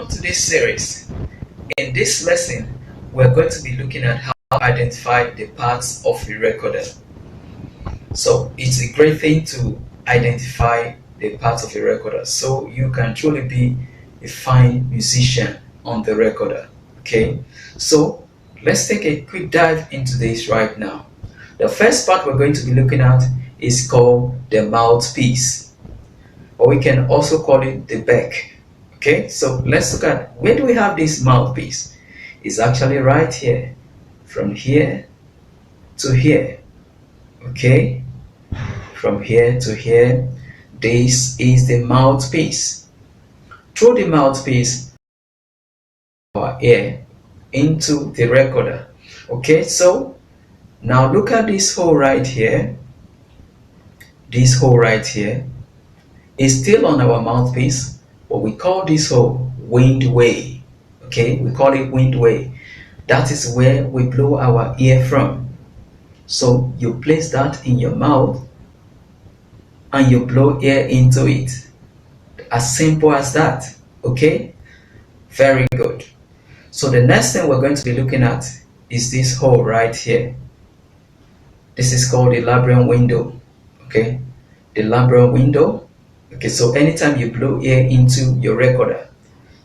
Welcome to this series. In this lesson, we're going to be looking at how to identify the parts of a recorder. So it's a great thing to identify the parts of a recorder so you can truly be a fine musician on the recorder. Okay, so let's take a quick dive into this right now. The first part we're going to be looking at is called the mouthpiece, or we can also call it the beck. Okay, so let's look at where do we have this mouthpiece. It's actually right here, from here to here. Okay, from here to here, this is the mouthpiece. Through the mouthpiece, our ear into the recorder. Okay, so now look at this hole right here. This hole right here is still on our mouthpiece, but we call this hole windway. Okay, we call it windway. That is where we blow our ear from. So you place that in your mouth and you blow air into it. As simple as that. Okay, very good. So the next thing we're going to be looking at is this hole right here. This is called the labium window. Okay, the labium window. Okay, so anytime you blow air into your recorder,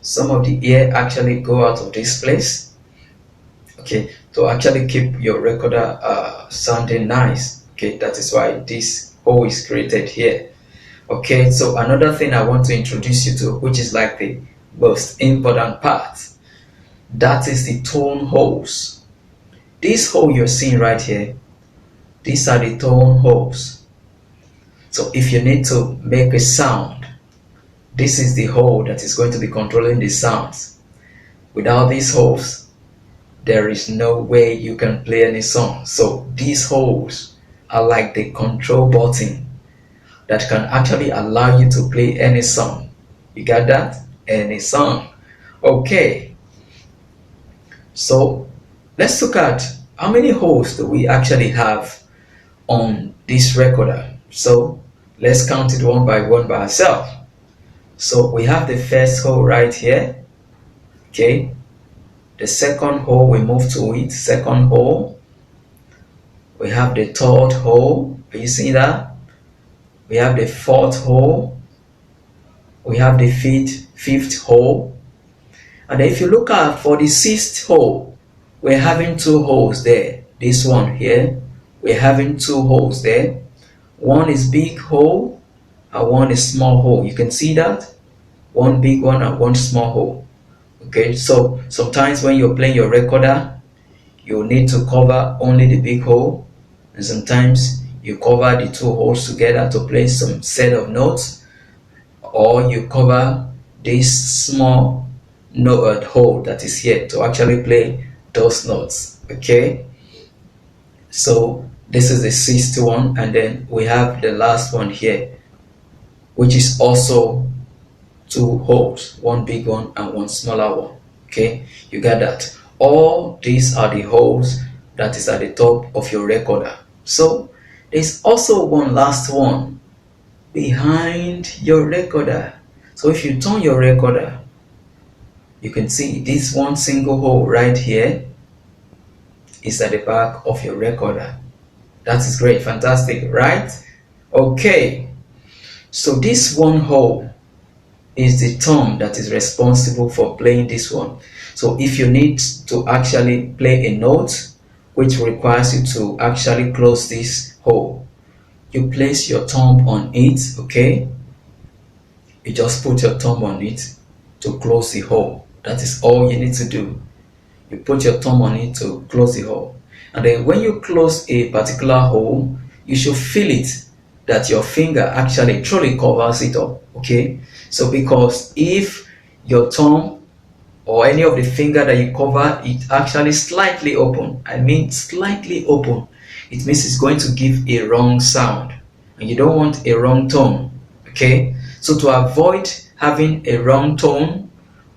some of the air actually go out of this place. Okay, to actually keep your recorder sounding nice. Okay, that is why this hole is created here. Okay, so another thing I want to introduce you to, which is like the most important part, that is the tone holes. This hole you're seeing right here, these are the tone holes. So if you need to make a sound, this is the hole that is going to be controlling the sounds. Without these holes, there is no way you can play any song. So these holes are like the control button that can actually allow you to play any song. You got that? Any song. Okay. So let's look at how many holes do we actually have on this recorder. So let's count it one by ourselves. So we have the first hole right here. Okay, the second hole, we move to it. Second hole, we have the third hole. Are you seeing that? We have the fourth hole. We have the fifth hole. And if you look at for the sixth hole, we're having two holes there. This one here, we're having two holes there. One is big hole and one is small hole. You can see that? One big one and one small hole. Okay, so sometimes when you're playing your recorder, you need to cover only the big hole, and sometimes you cover the two holes together to play some set of notes, or you cover this small note hole that is here to actually play those notes. Okay, so this is the sixth one, and then we have the last one here, which is also two holes, one big one and one smaller one. Okay, you got that? All these are the holes that is at the top of your recorder. So there's also one last one behind your recorder. So if you turn your recorder, you can see this one single hole right here is at the back of your recorder. That is great, fantastic, right? Okay, so this one hole is the thumb that is responsible for playing this one. So if you need to actually play a note which requires you to actually close this hole, you place your thumb on it. Okay, you just put your thumb on it to close the hole. That is all you need to do. You put your thumb on it to close the hole, and then when you close a particular hole, you should feel it that your finger actually truly covers it up. Okay, so because if your thumb or any of the finger that you cover it actually slightly open, I mean slightly open, it means it's going to give a wrong sound, and you don't want a wrong tone. Okay, so to avoid having a wrong tone,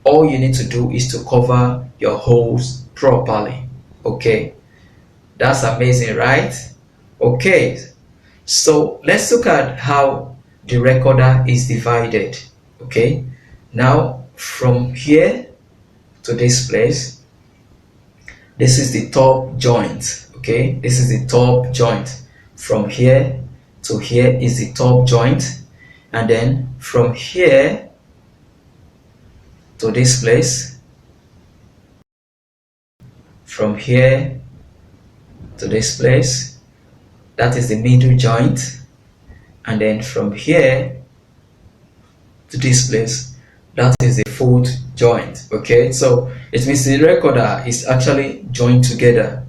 all you need to do is to cover your holes properly. Okay, that's amazing, right? Okay, so let's look at how the recorder is divided. Okay, now from here to this place, this is the top joint. Okay, this is the top joint. From here to here is the top joint, and then from here to this place, from here to this place, that is the middle joint, and then from here to this place, that is the foot joint. Okay, so it means the recorder is actually joined together.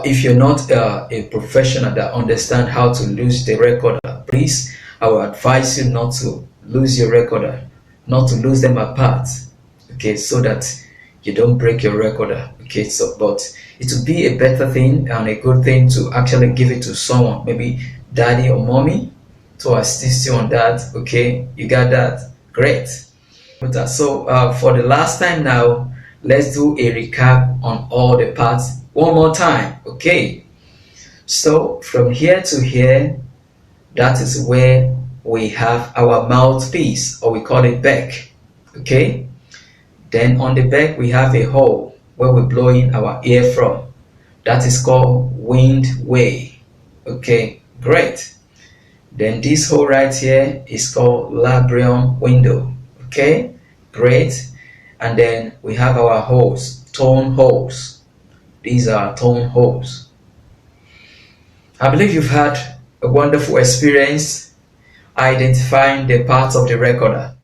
If you're not a professional that understand how to lose the recorder, please, I will advise you not to lose your recorder, not to lose them apart. Okay, so that you don't break your recorder. Okay, so but it would be a better thing and a good thing to actually give it to someone, maybe daddy or mommy, to assist you on that. Okay, you got that? Great. So for the last time now, let's do a recap on all the parts one more time. Okay, so from here to here, that is where we have our mouthpiece, or we call it back. Okay, then on the back we have a hole where we blow in our air from. That is called windway. Okay, great. Then this hole right here is called labium window. Okay, great. And then we have our holes, tone holes. These are tone holes. I believe you've had a wonderful experience identifying the parts of the recorder.